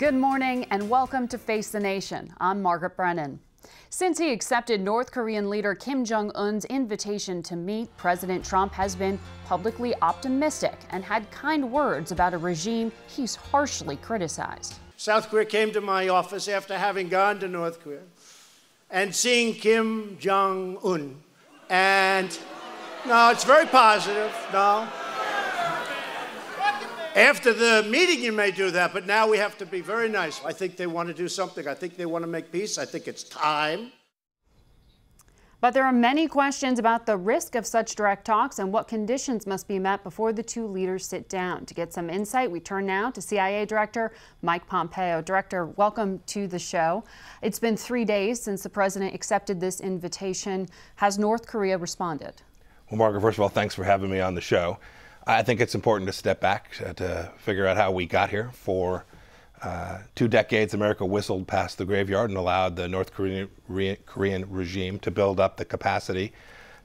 Good morning and welcome to Face the Nation. I'm Margaret Brennan. Since he accepted North Korean leader Kim Jong-un's invitation to meet, President Trump has been publicly optimistic and had kind words about a regime he's harshly criticized. South Korea came to my office after having gone to North Korea and seeing Kim Jong-un. And no, it's very positive. No. After the meeting, you may do that, but now we have to be very nice. I think they want to do something. I think they want to make peace. I think it's time. But there are many questions about the risk of such direct talks and what conditions must be met before the two leaders sit down. To get some insight, we turn now to CIA Director Mike Pompeo. Director, welcome to the show. It's been 3 days since the president accepted this invitation. Has North Korea responded? Well, Margaret, first of all, thanks for having me on the show. I think it's important to step back to figure out how we got here. For 2 decades, America whistled past the graveyard and allowed the North Korean regime to build up the capacity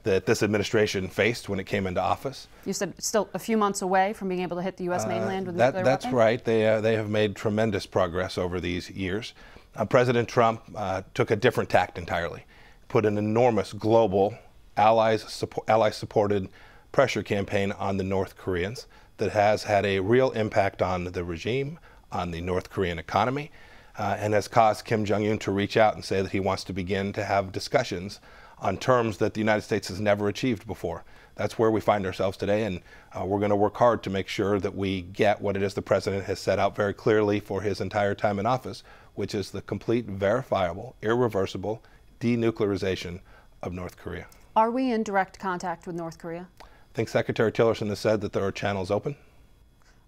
that this administration faced when it came into office. You said still a few months away from being able to hit the U.S. mainland with nuclear weapons? That's right. They have made tremendous progress over these years. President Trump took a different tact entirely, put an enormous global ally-supported pressure campaign on the North Koreans that has had a real impact on the regime, on the North Korean economy, and has caused Kim Jong-un to reach out and say that he wants to begin to have discussions on terms that the United States has never achieved before. That's where we find ourselves today, and we're going to work hard to make sure that we get what it is the president has set out very clearly for his entire time in office, which is the complete, verifiable, irreversible denuclearization of North Korea. Are we in direct contact with North Korea? I think Secretary Tillerson has said that there are channels open.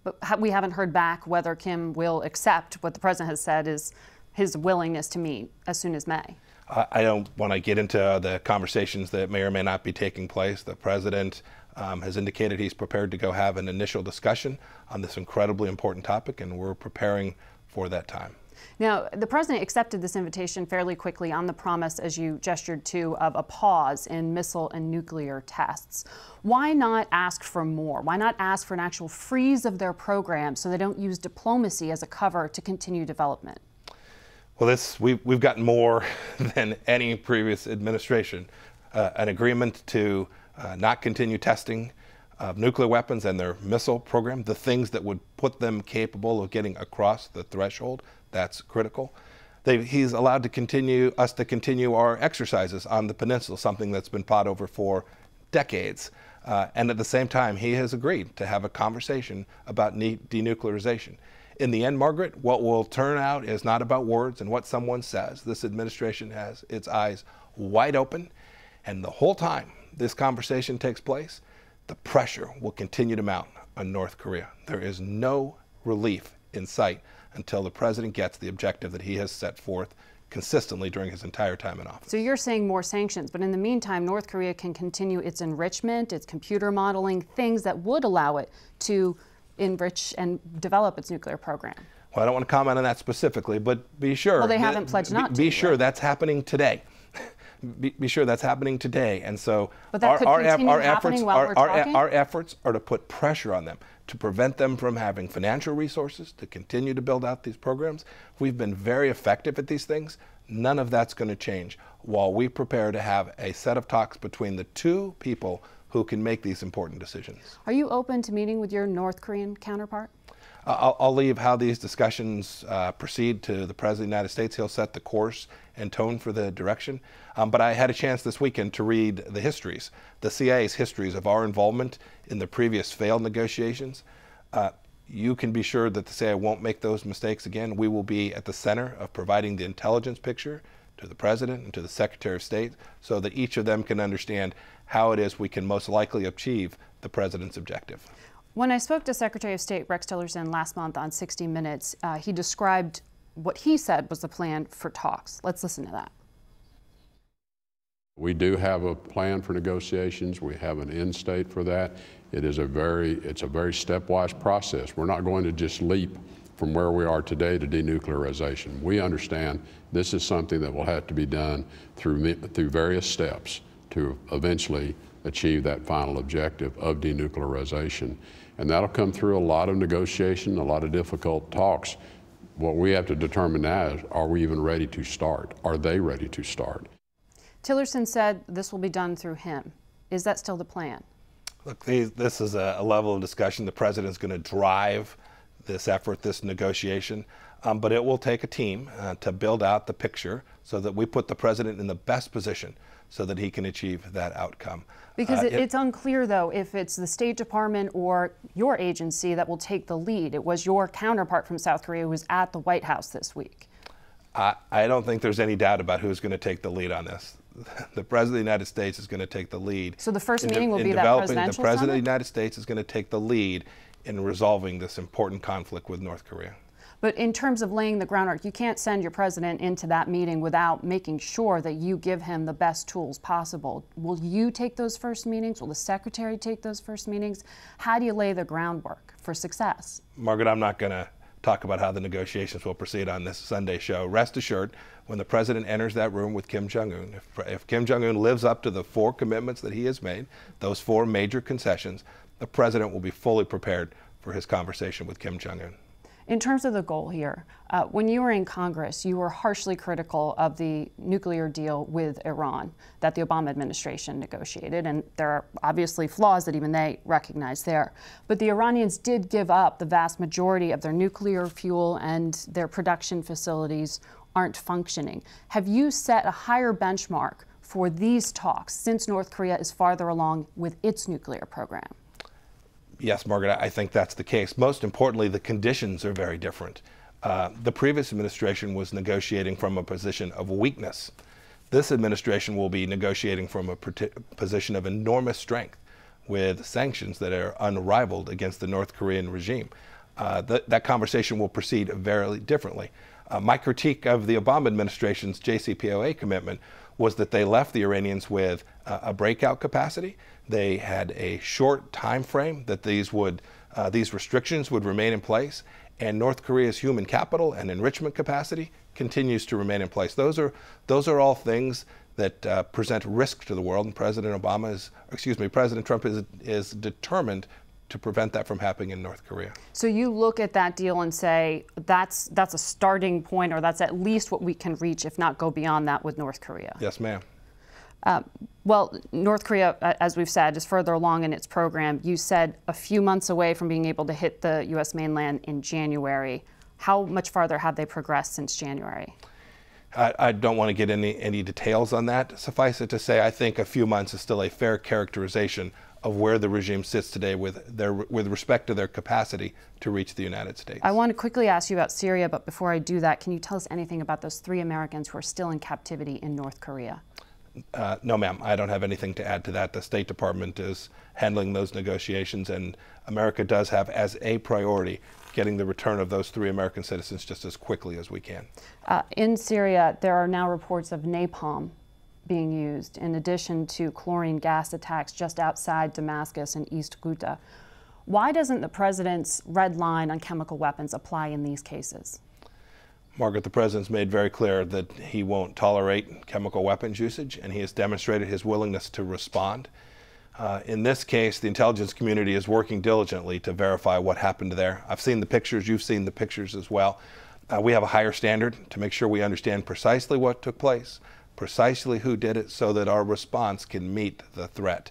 But we haven't heard back whether Kim will accept what the president has said is his willingness to meet as soon as May. I don't want to get into the conversations that may or may not be taking place. The president has indicated he's prepared to go have an initial discussion on this incredibly important topic, and we're preparing for that time. Now, the president accepted this invitation fairly quickly on the promise, as you gestured to, of a pause in missile and nuclear tests. Why not ask for more? Why not ask for an actual freeze of their program so they don't use diplomacy as a cover to continue development? Well, we've gotten more than any previous administration. An agreement to not continue testing of nuclear weapons and their missile program, the things that would put them capable of getting across the threshold. That's critical. He's allowed us to continue our exercises on the peninsula, something that's been fought over for decades. And at the same time, he has agreed to have a conversation about denuclearization. In the end, Margaret, what will turn out is not about words and what someone says. This administration has its eyes wide open, and the whole time this conversation takes place, the pressure will continue to mount on North Korea. There is no relief in sight until the president gets the objective that he has set forth consistently during his entire time in office. So you're saying more sanctions, but in the meantime, North Korea can continue its enrichment, its computer modeling, things that would allow it to enrich and develop its nuclear program. Well, I don't want to comment on that specifically, but be sure. Well, they haven't pledged not to. Be sure that's happening today. Be sure that's happening today, and so our efforts are to put pressure on them to prevent them from having financial resources to continue to build out these programs. We've been very effective at these things. None of that's going to change while we prepare to have a set of talks between the two people who can make these important decisions. Are you open to meeting with your North Korean counterpart? I'll leave how these discussions proceed to the President of the United States. He'll set the course and tone for the direction. But I had a chance this weekend to read the histories, the CIA's histories of our involvement in the previous failed negotiations. You can be sure that the CIA won't make those mistakes again. We will be at the center of providing the intelligence picture to the President and to the Secretary of State so that each of them can understand how it is we can most likely achieve the President's objective. When I spoke to Secretary of State Rex Tillerson last month on 60 Minutes, he described what he said was the plan for talks. Let's listen to that. We do have a plan for negotiations. We have an end state for that. It's a very stepwise process. We're not going to just leap from where we are today to denuclearization. We understand this is something that will have to be done through various steps to eventually achieve that final objective of denuclearization. And that'll come through a lot of negotiation, a lot of difficult talks. What we have to determine now is, are we even ready to start? Are they ready to start? Tillerson said this will be done through him. Is that still the plan? Look, this is a level of discussion. The president's going to drive this effort, this negotiation, but it will take a team to build out the picture so that we put the president in the best position so that he can achieve that outcome. Because it's unclear, though, if it's the State Department or your agency that will take the lead. It was your counterpart from South Korea who was at the White House this week. I don't think there's any doubt about who's going to take the lead on this. The President of the United States is going to take the lead. So the first meeting will be that presidential The President summit? of the United States is going to take the lead in resolving this important conflict with North Korea. But in terms of laying the groundwork, you can't send your president into that meeting without making sure that you give him the best tools possible. Will you take those first meetings? Will the secretary take those first meetings? How do you lay the groundwork for success? Margaret, I'm not going to talk about how the negotiations will proceed on this Sunday show. Rest assured, when the president enters that room with Kim Jong-un, if Kim Jong-un lives up to the 4 commitments that he has made, those 4 major concessions, the president will be fully prepared for his conversation with Kim Jong-un. In terms of the goal here, when you were in Congress, you were harshly critical of the nuclear deal with Iran that the Obama administration negotiated, and there are obviously flaws that even they recognize there. But the Iranians did give up the vast majority of their nuclear fuel, and their production facilities aren't functioning. Have you set a higher benchmark for these talks since North Korea is farther along with its nuclear program? Yes, Margaret, I think that's the case. Most importantly, the conditions are very different. The previous administration was negotiating from a position of weakness. This administration will be negotiating from a position of enormous strength with sanctions that are unrivaled against the North Korean regime. That conversation will proceed very differently. My critique of the Obama administration's JCPOA commitment was that they left the Iranians with a breakout capacity. They had a short time frame that these restrictions would remain in place, and North Korea's human capital and enrichment capacity continues to remain in place. Those are all things that present risk to the world, and President Trump is determined to prevent that from happening in North Korea. So you look at that deal and say that's a starting point, or that's at least what we can reach, if not go beyond that with North Korea. Yes, ma'am. Well, North Korea, as we've said, is further along in its program. You said a few months away from being able to hit the U.S. mainland in January. How much farther have they progressed since January? I don't want to get any details on that. Suffice it to say, I think a few months is still a fair characterization of where the regime sits today with respect to their capacity to reach the United States. I want to quickly ask you about Syria, but before I do that, can you tell us anything about those 3 Americans who are still in captivity in North Korea? No, ma'am. I don't have anything to add to that. The State Department is handling those negotiations, and America does have as a priority getting the return of those 3 American citizens just as quickly as we can. In Syria, there are now reports of napalm being used, in addition to chlorine gas attacks just outside Damascus and East Ghouta. Why doesn't the president's red line on chemical weapons apply in these cases? Margaret, the president's made very clear that he won't tolerate chemical weapons usage, and he has demonstrated his willingness to respond. In this case, the intelligence community is working diligently to verify what happened there. I've seen the pictures, you've seen the pictures as well. We have a higher standard to make sure we understand precisely what took place, precisely who did it, so that our response can meet the threat.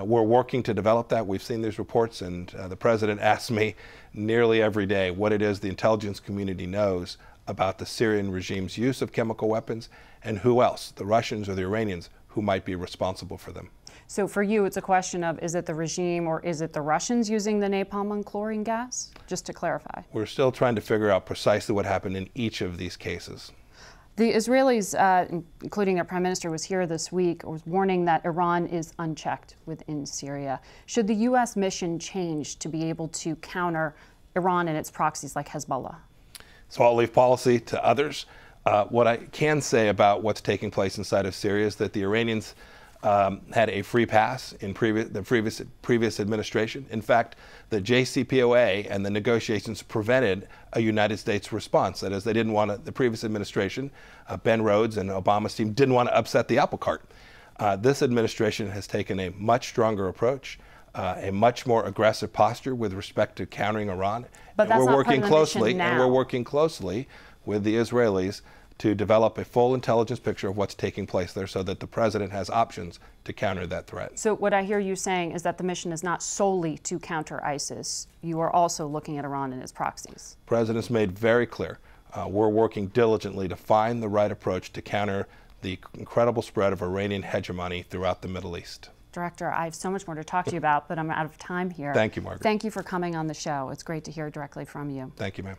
We're working to develop that. We've seen these reports, and the president asks me nearly every day what it is the intelligence community knows about the Syrian regime's use of chemical weapons, and who else, the Russians or the Iranians, who might be responsible for them. So for you, it's a question of, is it the regime or is it the Russians using the napalm and chlorine gas? Just to clarify. We're still trying to figure out precisely what happened in each of these cases. The Israelis, including their prime minister, was here this week, was warning that Iran is unchecked within Syria. Should the U.S. mission change to be able to counter Iran and its proxies like Hezbollah? So I'll leave policy to others. What I can say about what's taking place inside of Syria is that the Iranians had a free pass in the previous administration. In fact, the JCPOA and the negotiations prevented a United States response. That is, they didn't want to, the previous administration, Ben Rhodes and Obama's team didn't want to upset the apple cart. This administration has taken a much stronger approach. a much more aggressive posture with respect to countering Iran. But that's we're not working part of the mission closely, now. and we're working closely with the Israelis to develop a full intelligence picture of what's taking place there so that the president has options to counter that threat. So what I hear you saying is that the mission is not solely to counter ISIS. You are also looking at Iran and its proxies. The president's made very clear we're working diligently to find the right approach to counter the incredible spread of Iranian hegemony throughout the Middle East. Director, I have so much more to talk to you about, but I'm out of time here. Thank you, Margaret. Thank you for coming on the show. It's great to hear directly from you. Thank you, ma'am.